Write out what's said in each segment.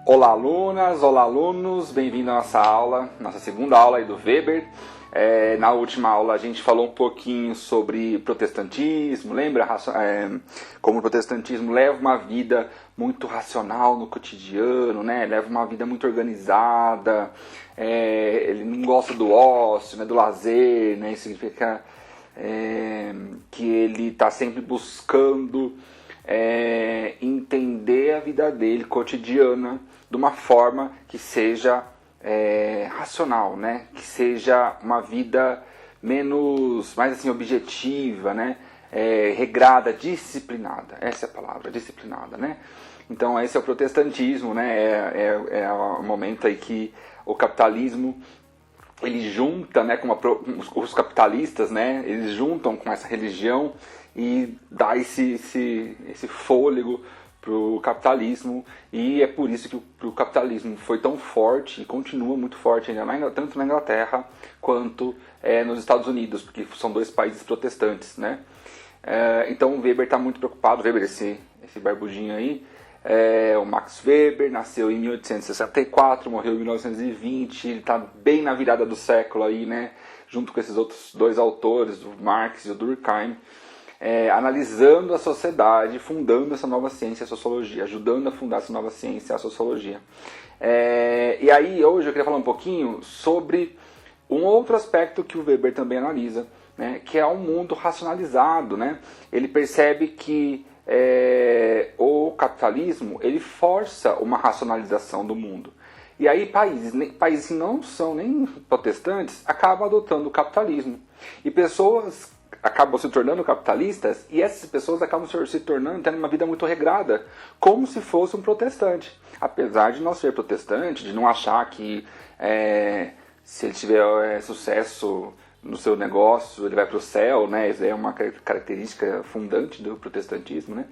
Olá alunas, olá alunos, bem-vindo à nossa aula, nossa segunda aula aí do Weber. Na última aula a gente falou um pouquinho sobre protestantismo, lembra? Como o protestantismo leva uma vida muito racional no cotidiano, né? Leva uma vida muito organizada, ele não gosta do ócio, né? Do lazer, né? Isso significa que ele está sempre buscando entender a vida dele cotidiana de uma forma que seja racional, né? Que seja uma vida mais assim objetiva, né? Regrada, disciplinada. Essa é a palavra, disciplinada, né? Então esse é o protestantismo, né? É o momento aí que o capitalismo ele junta, né, os capitalistas, né? Eles juntam com essa religião e dá esse fôlego para o capitalismo, e é por isso que o capitalismo foi tão forte e continua muito forte ainda tanto na Inglaterra quanto nos Estados Unidos, porque são dois países protestantes, né? Então o Weber está muito preocupado, Weber, esse barbudinho aí, o Max Weber nasceu em 1864, morreu em 1920, ele está bem na virada do século aí, né? Junto com esses outros dois autores, o Marx e o Durkheim, analisando a sociedade, fundando essa nova ciência, a sociologia, ajudando a fundar essa nova ciência, a sociologia. E aí, hoje eu queria falar um pouquinho sobre um outro aspecto que o Weber também analisa, né, que é o mundo racionalizado, né? Ele percebe que o capitalismo ele força uma racionalização do mundo. E aí países que não são nem protestantes acabam adotando o capitalismo. E pessoas acabam se tornando capitalistas, e essas pessoas acabam se tornando, tendo uma vida muito regrada, como se fosse um protestante. Apesar de não ser protestante, de não achar que se ele tiver sucesso no seu negócio, ele vai para o céu, né? Isso é uma característica fundante do protestantismo, né?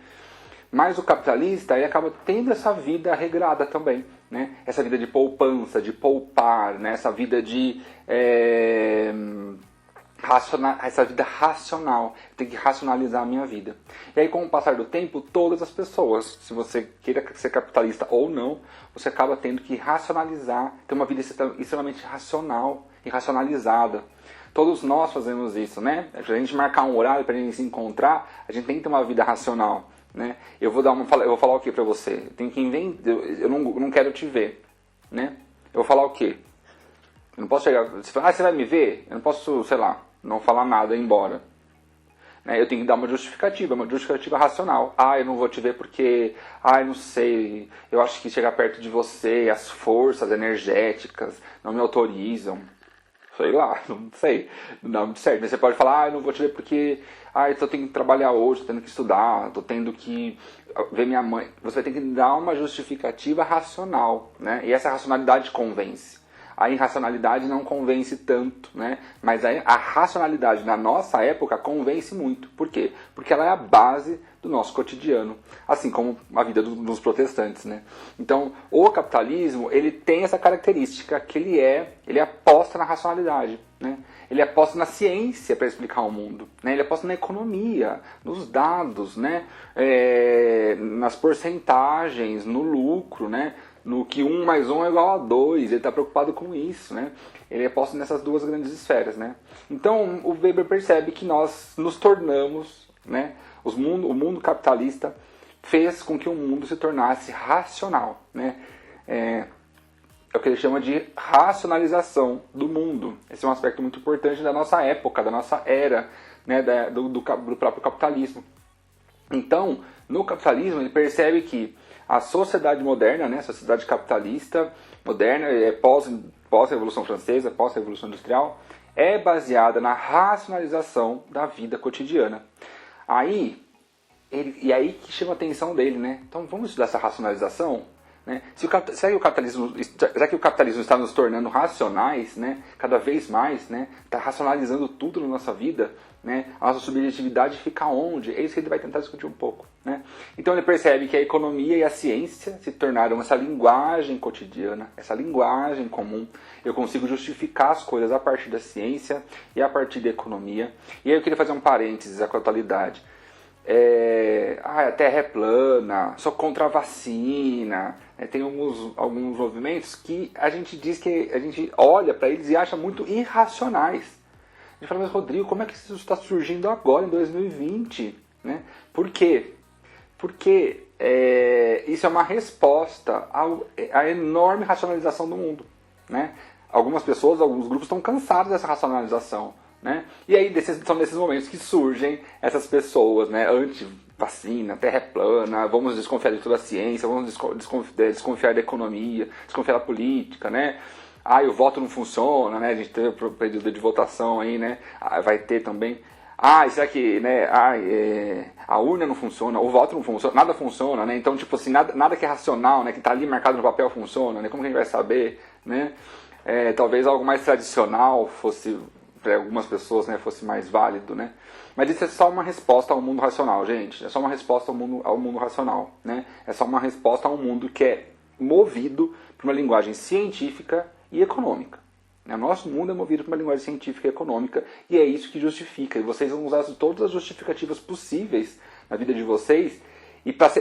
Mas o capitalista ele acaba tendo essa vida regrada também, né? Essa vida de poupança, de poupar, né? Essa vida de essa vida racional, tem que racionalizar a minha vida. E aí, com o passar do tempo, todas as pessoas, se você queira ser capitalista ou não, você acaba tendo que racionalizar, ter uma vida extremamente racional e racionalizada. Todos nós fazemos isso, né? Para a gente marcar um horário, para a gente se encontrar, a gente tem que ter uma vida racional, né? Eu vou falar o que para você? Eu não quero te ver, né? Eu vou falar o quê? Eu não posso chegar... você vai me ver? Eu não posso, sei lá, não falar nada e ir embora. Né? Eu tenho que dar uma justificativa racional. Eu não vou te ver porque... eu não sei, eu acho que chegar perto de você, as forças energéticas não me autorizam. Sei lá, não sei, não dá muito certo. Mas você pode falar, eu não vou te ver porque... eu tenho que trabalhar hoje, estou tendo que estudar, estou tendo que ver minha mãe. Você vai ter que dar uma justificativa racional, né? E essa racionalidade convence. A irracionalidade não convence tanto, né? Mas a racionalidade na nossa época convence muito. Por quê? Porque ela é a base do nosso cotidiano, assim como a vida dos protestantes, né? Então, o capitalismo, ele tem essa característica que ele aposta na racionalidade, né? Ele aposta na ciência para explicar o mundo, né? Ele aposta na economia, nos dados, né? Nas porcentagens, no lucro, né? No que 1 mais 1 é igual a 2, ele está preocupado com isso, né? Ele aposta nessas duas grandes esferas, né? Então, o Weber percebe que nós nos tornamos, né? O mundo capitalista fez com que o mundo se tornasse racional, né? É o que ele chama de racionalização do mundo. Esse é um aspecto muito importante da nossa época, da nossa era, né? do próprio capitalismo. Então, no capitalismo, ele percebe que a sociedade moderna, né, a sociedade capitalista moderna, pós-Revolução Francesa, pós-Revolução Industrial, é baseada na racionalização da vida cotidiana. E aí que chama a atenção dele, né? Então vamos estudar essa racionalização? Né? Será que o capitalismo está nos tornando racionais, né? Cada vez mais, né? Está racionalizando tudo na nossa vida, né? A nossa subjetividade fica onde? É isso que ele vai tentar discutir um pouco, né? Então ele percebe que a economia e a ciência se tornaram essa linguagem cotidiana, essa linguagem comum. Eu consigo justificar as coisas a partir da ciência e a partir da economia. E aí eu queria fazer um parênteses com a atualidade. A Terra é plana, sou contra a vacina, Tem alguns movimentos que a gente diz que a gente olha para eles e acha muito irracionais. A gente fala, mas Rodrigo, como é que isso está surgindo agora, em 2020? Né? Por quê? Porque isso é uma resposta à enorme racionalização do mundo. Né? Algumas pessoas, alguns grupos estão cansados dessa racionalização. Né? E aí são nesses momentos que surgem essas pessoas, né? Anti-vacina, terra é plana, vamos desconfiar de toda a ciência, vamos desconfiar da economia, desconfiar da política, né? O voto não funciona, né? A gente teve o período de votação aí, né? Vai ter também. Será que, né? A urna não funciona, o voto não funciona, nada funciona, né? Então, tipo assim, nada que é racional, né? Que tá ali marcado no papel funciona, né? Como que a gente vai saber, né? Talvez algo mais tradicional fosse, para algumas pessoas, né, fosse mais válido, né? Mas isso é só uma resposta ao mundo racional, gente. É só uma resposta ao mundo racional, né? É só uma resposta a um mundo que é movido por uma linguagem científica e econômica. O nosso mundo é movido por uma linguagem científica e econômica, e é isso que justifica. E vocês vão usar todas as justificativas possíveis na vida de vocês,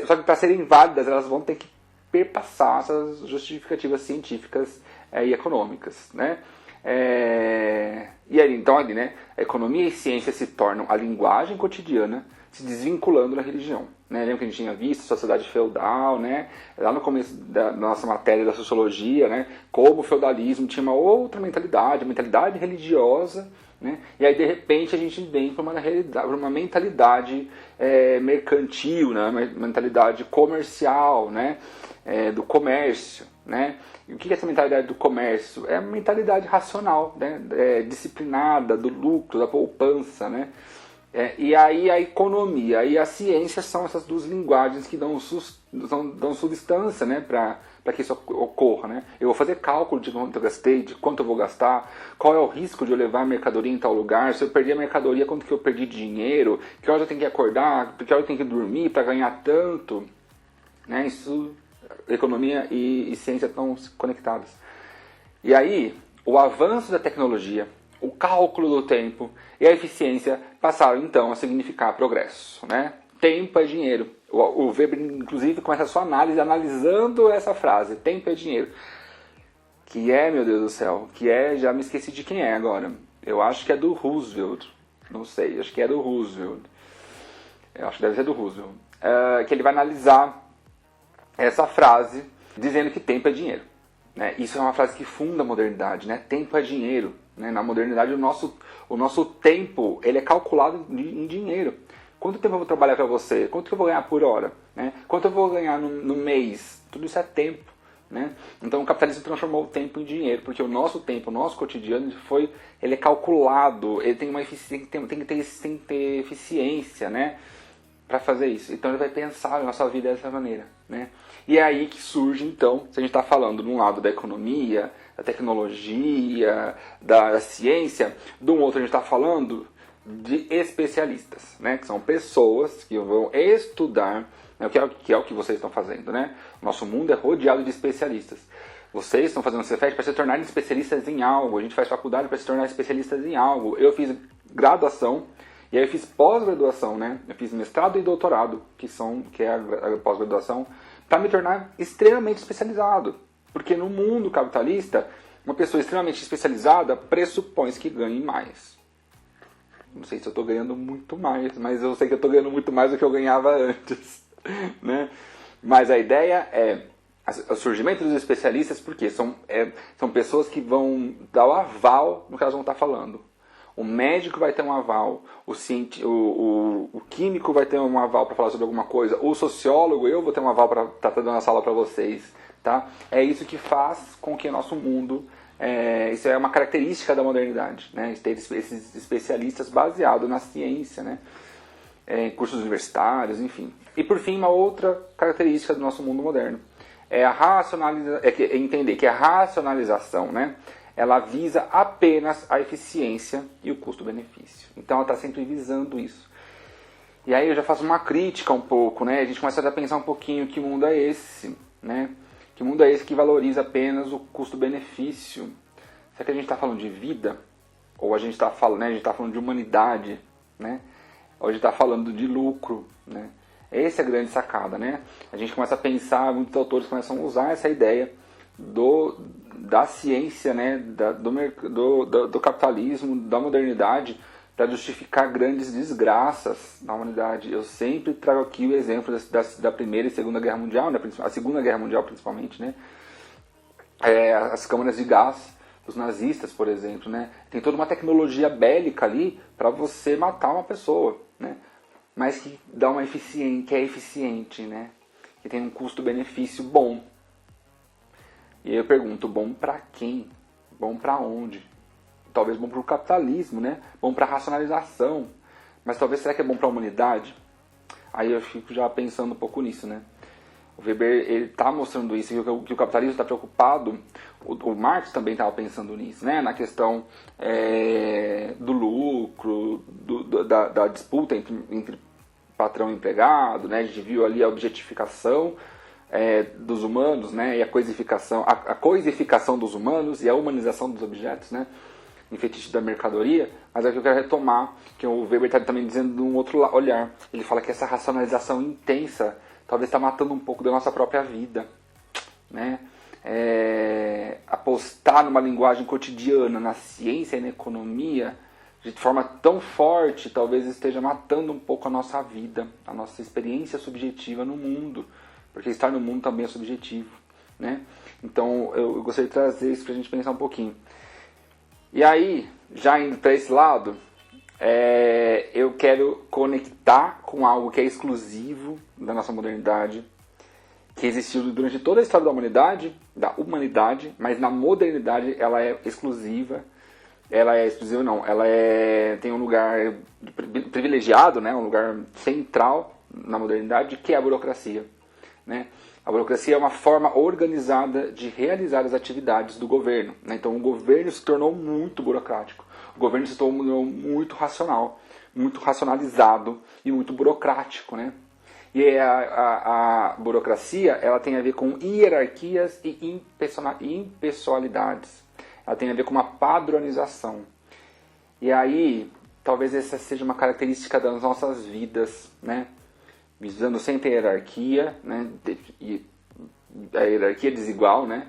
só que para serem válidas, elas vão ter que perpassar essas justificativas científicas e econômicas, né? E aí, então, né, a economia e ciência se tornam a linguagem cotidiana, se desvinculando da religião. Né? Lembra que a gente tinha visto a sociedade feudal, né? Lá no começo da nossa matéria da sociologia, né? Como o feudalismo tinha uma outra mentalidade, a mentalidade religiosa, né? E aí, de repente, a gente vem para uma mentalidade mercantil, né? Uma mentalidade comercial, né? Do comércio. Né? E o que é essa mentalidade do comércio? É uma mentalidade racional, né? Disciplinada, do lucro, da poupança. Né? E aí a economia e a ciência são essas duas linguagens que dão substância, né? Para que isso ocorra. Né? Eu vou fazer cálculo de quanto eu gastei, de quanto eu vou gastar, qual é o risco de eu levar a mercadoria em tal lugar, se eu perder a mercadoria, quanto que eu perdi de dinheiro, que hora eu tenho que acordar, que hora eu tenho que dormir para ganhar tanto. Né? Isso... Economia e ciência estão conectadas. E aí, o avanço da tecnologia, o cálculo do tempo e a eficiência passaram então a significar progresso. Né? Tempo é dinheiro. O Weber, inclusive, começa a sua análise analisando essa frase: tempo é dinheiro. Que meu Deus do céu, já me esqueci de quem é agora. Eu acho que é do Roosevelt. Não sei, acho que é do Roosevelt. Eu acho que deve ser do Roosevelt. Que ele vai analisar essa frase dizendo que tempo é dinheiro. Né? Isso é uma frase que funda a modernidade. Né? Tempo é dinheiro. Né? Na modernidade, o nosso tempo ele é calculado em dinheiro. Quanto tempo eu vou trabalhar para você? Quanto eu vou ganhar por hora? Né? Quanto eu vou ganhar no mês? Tudo isso é tempo. Né? Então o capitalismo transformou o tempo em dinheiro, porque o nosso tempo, o nosso cotidiano, ele é calculado, ele tem que ter eficiência, né? Para fazer isso. Então ele vai pensar a nossa vida dessa maneira. Né? E é aí que surge, então, se a gente está falando de um lado da economia, da tecnologia, da ciência, de um outro a gente está falando de especialistas, né? Que são pessoas que vão estudar, né? que é o que vocês estão fazendo. Né? Nosso mundo é rodeado de especialistas. Vocês estão fazendo o Cefet para se tornarem especialistas em algo. A gente faz faculdade para se tornar especialistas em algo. Eu fiz graduação. E aí eu fiz pós-graduação, né? Eu fiz mestrado e doutorado, que é a pós-graduação, para me tornar extremamente especializado. Porque no mundo capitalista, uma pessoa extremamente especializada pressupõe que ganhe mais. Não sei se eu estou ganhando muito mais, mas eu sei que eu estou ganhando muito mais do que eu ganhava antes. Né? Mas a ideia é o surgimento dos especialistas, porque são pessoas que vão dar o aval no que elas vão estar falando. O médico vai ter um aval, o químico vai ter um aval para falar sobre alguma coisa, o sociólogo, eu vou ter um aval para estar dando a sala para vocês. Tá? É isso que faz com que o nosso mundo, isso é uma característica da modernidade, né? Ter esses especialistas baseados na ciência, né? Em cursos universitários, enfim. E por fim, uma outra característica do nosso mundo moderno é entender que a racionalização, né? Ela visa apenas a eficiência e o custo-benefício. Então ela está sempre visando isso. E aí eu já faço uma crítica um pouco, né? A gente começa a pensar um pouquinho que mundo é esse, né? Que mundo é esse que valoriza apenas o custo-benefício? Será que a gente está falando de vida? Ou a gente está falando, né? A gente está falando de humanidade, né? Ou a gente está falando de lucro, né? Essa é a grande sacada, né? A gente começa a pensar, muitos autores começam a usar essa ideia da ciência, né? Do capitalismo, da modernidade, para justificar grandes desgraças na humanidade. Eu sempre trago aqui o exemplo da Primeira e Segunda Guerra Mundial, né? A Segunda Guerra Mundial principalmente, né? As câmaras de gás dos nazistas, por exemplo, né? Tem toda uma tecnologia bélica ali para você matar uma pessoa, né? Mas que dá que é eficiente, né? Que tem um custo-benefício bom. E aí eu pergunto, bom para quem? Bom para onde? Talvez bom para o capitalismo, né? Bom para a racionalização. Mas talvez será que é bom para a humanidade? Aí eu fico já pensando um pouco nisso, né? O Weber ele está mostrando isso, que o capitalismo está preocupado, o Marx também estava pensando nisso, né? Na questão do lucro, da disputa entre patrão e empregado, né? A gente viu ali a objetificação dos humanos, né? E a coisificação dos humanos e a humanização dos objetos, né? Em fetiche da mercadoria, mas é o que eu quero retomar, que o Weber está também dizendo de um outro olhar. Ele fala que essa racionalização intensa talvez está matando um pouco da nossa própria vida, né? Apostar numa linguagem cotidiana, na ciência e na economia, de forma tão forte, talvez esteja matando um pouco a nossa vida, a nossa experiência subjetiva no mundo, porque estar no mundo também é subjetivo, né? Então eu gostaria de trazer isso para a gente pensar um pouquinho. E aí, já indo para esse lado, eu quero conectar com algo que é exclusivo da nossa modernidade, que existiu durante toda a história da humanidade, mas na modernidade ela é exclusiva. Ela é exclusiva não, ela tem um lugar privilegiado, né, um lugar central na modernidade, que é a burocracia, né? A burocracia é uma forma organizada de realizar as atividades do governo, né? Então o governo se tornou muito burocrático. O governo se tornou muito racional, muito racionalizado e muito burocrático, né? E a burocracia ela tem a ver com hierarquias e impessoalidades. Ela tem a ver com uma padronização. E aí, talvez essa seja uma característica das nossas vidas, né? Visando sempre a hierarquia, né? E a hierarquia desigual, né?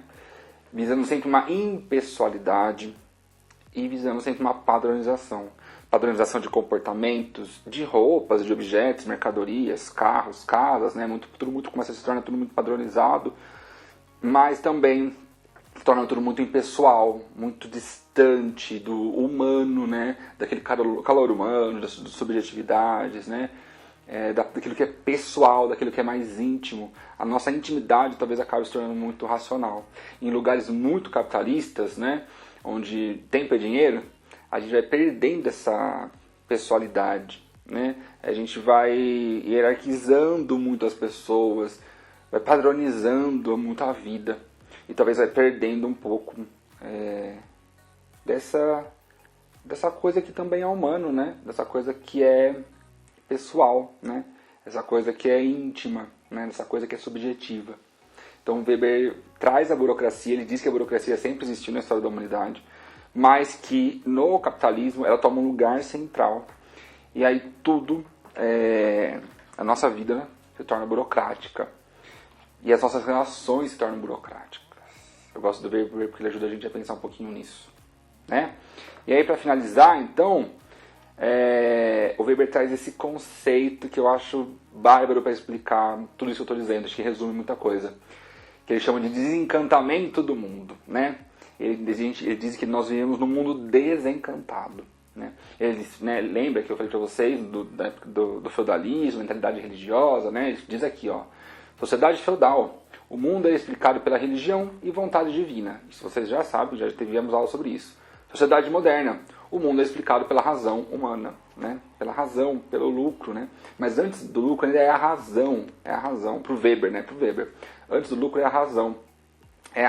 Visando sempre uma impessoalidade e visando sempre uma padronização. Padronização de comportamentos, de roupas, de objetos, mercadorias, carros, casas, né? Tudo começa a se tornar tudo muito padronizado, mas também se torna tudo muito impessoal, muito distante do humano, né? Daquele calor humano, das subjetividades, né? Daquilo que é pessoal, daquilo que é mais íntimo. A nossa intimidade talvez acabe se tornando muito racional. Em lugares muito capitalistas, né? Onde tempo é dinheiro, a gente vai perdendo essa pessoalidade, né? A gente vai hierarquizando muito as pessoas, vai padronizando muito a vida e talvez vai perdendo um pouco dessa coisa que também é humano, né? Dessa coisa que é pessoal, né? Essa coisa que é íntima, né? Essa coisa que é subjetiva. Então Weber traz a burocracia, ele diz que a burocracia sempre existiu na história da humanidade, mas que no capitalismo ela toma um lugar central. E aí tudo, a nossa vida, né, se torna burocrática. E as nossas relações se tornam burocráticas. Eu gosto do Weber porque ele ajuda a gente a pensar um pouquinho nisso, né? E aí para finalizar, então, o Weber traz esse conceito que eu acho bárbaro para explicar tudo isso que eu estou dizendo, acho que resume muita coisa, que ele chama de desencantamento do mundo, né? Ele diz que nós vivemos num mundo desencantado, né? Ele, né, lembra que eu falei para vocês do feudalismo, mentalidade religiosa, né? Ele diz aqui, ó, sociedade feudal, o mundo é explicado pela religião e vontade divina. Isso vocês já sabem, já tivemos aula sobre isso. Sociedade moderna, o mundo é explicado pela razão humana, né? Pela razão, pelo lucro, né? Mas antes do lucro ainda é a razão, para o Weber, né? Pro Weber. Antes do lucro é a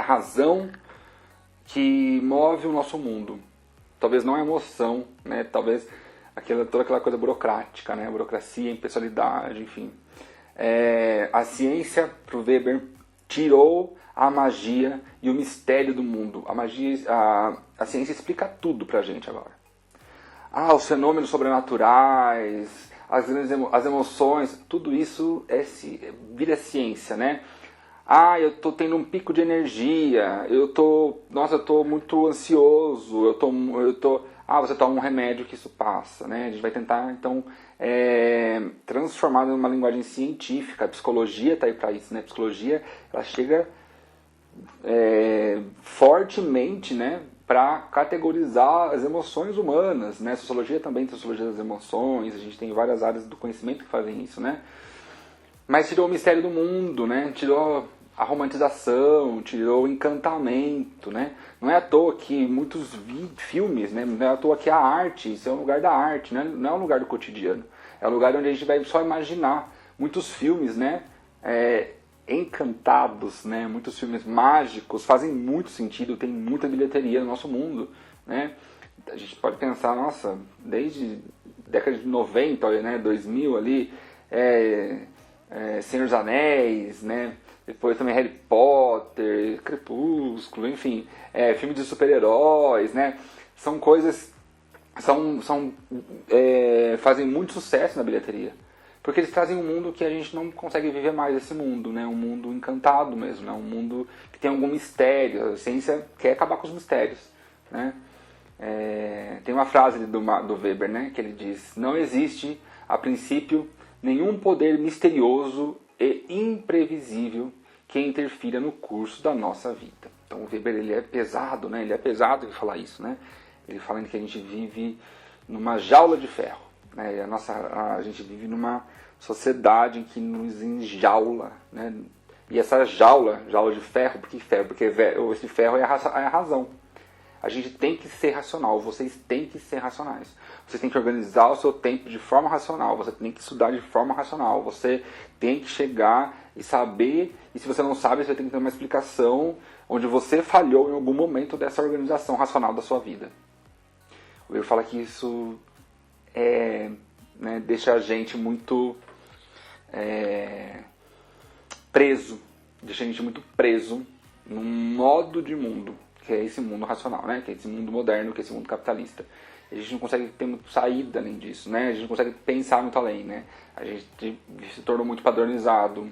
razão que move o nosso mundo. Talvez não a emoção, né? Talvez toda aquela coisa burocrática, né? A burocracia, a impessoalidade, enfim. A ciência, para o Weber, tirou a magia e o mistério do mundo. A ciência explica tudo pra gente agora. Os fenômenos sobrenaturais, as emoções, tudo isso vira ciência, né? Eu tô tendo um pico de energia, eu tô muito ansioso, você toma um remédio que isso passa, né? A gente vai tentar, então, transformar numa linguagem científica. A psicologia está aí para isso, né? A psicologia, ela chega fortemente, né, para categorizar as emoções humanas, né? A sociologia também tem sociologia das emoções, a gente tem várias áreas do conhecimento que fazem isso, né? Mas tirou o mistério do mundo, né? Tirou a romantização, tirou o encantamento, né? Não é à toa que muitos filmes, né? Não é à toa que a arte, isso é um lugar da arte, né? Não é um lugar do cotidiano. É um lugar onde a gente vai só imaginar. Muitos filmes, né? Encantados, né? Muitos filmes mágicos fazem muito sentido, tem muita bilheteria no nosso mundo, né? A gente pode pensar, nossa, desde década de 90, né? 2000 ali, Senhor dos Anéis, né? Depois também Harry Potter, Crepúsculo, enfim, filmes de super-heróis, né? São coisas, fazem muito sucesso na bilheteria, porque eles trazem um mundo que a gente não consegue viver mais esse mundo, né? Um mundo encantado mesmo, né? Um mundo que tem algum mistério. A ciência quer acabar com os mistérios, né? Tem uma frase do Weber, né? Que ele diz: não existe, a princípio, nenhum poder misterioso e imprevisível que interfira no curso da nossa vida. Então o Weber, ele é pesado, né? Ele é pesado em falar isso, né? Ele fala que a gente vive numa jaula de ferro, né? A gente vive numa sociedade em que nos enjaula, né? E essa jaula de ferro, por que ferro? Porque esse ferro é a razão. A gente tem que ser racional, vocês têm que ser racionais. Você tem que organizar o seu tempo de forma racional, você tem que estudar de forma racional, você tem que chegar e saber, e se você não sabe, você tem que ter uma explicação onde você falhou em algum momento dessa organização racional da sua vida. O Weber fala que isso deixa a gente muito preso, deixa a gente muito preso num modo de mundo, que é esse mundo racional, né? Que é esse mundo moderno, que é esse mundo capitalista. A gente não consegue ter muito saída além disso, né? A gente não consegue pensar muito além, né? A gente se tornou muito padronizado,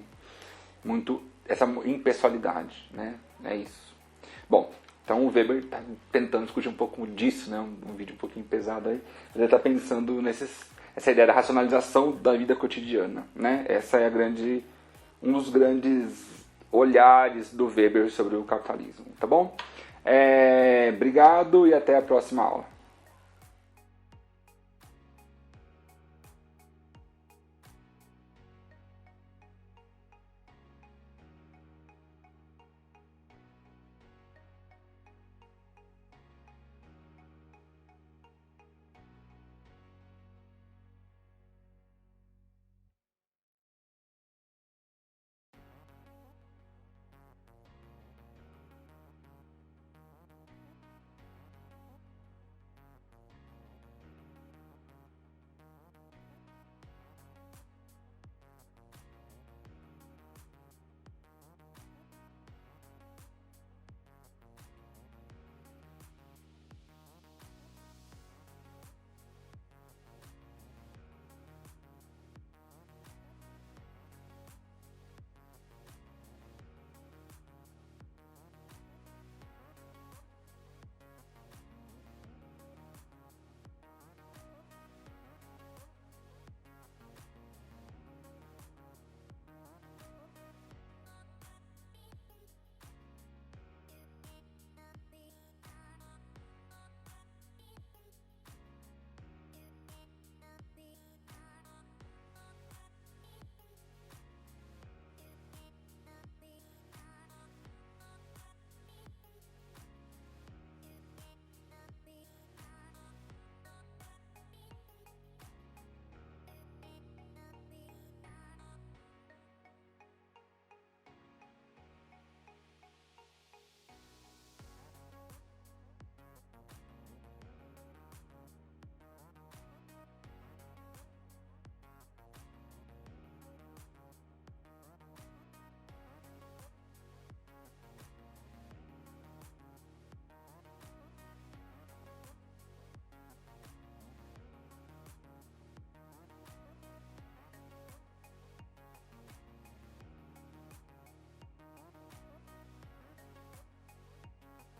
muito essa impessoalidade, né? É isso. Bom, então o Weber está tentando discutir um pouco disso, né? Um vídeo um pouquinho pesado aí. Ele está pensando essa ideia da racionalização da vida cotidiana, né? Essa é um dos grandes olhares do Weber sobre o capitalismo, tá bom? Obrigado e até a próxima aula.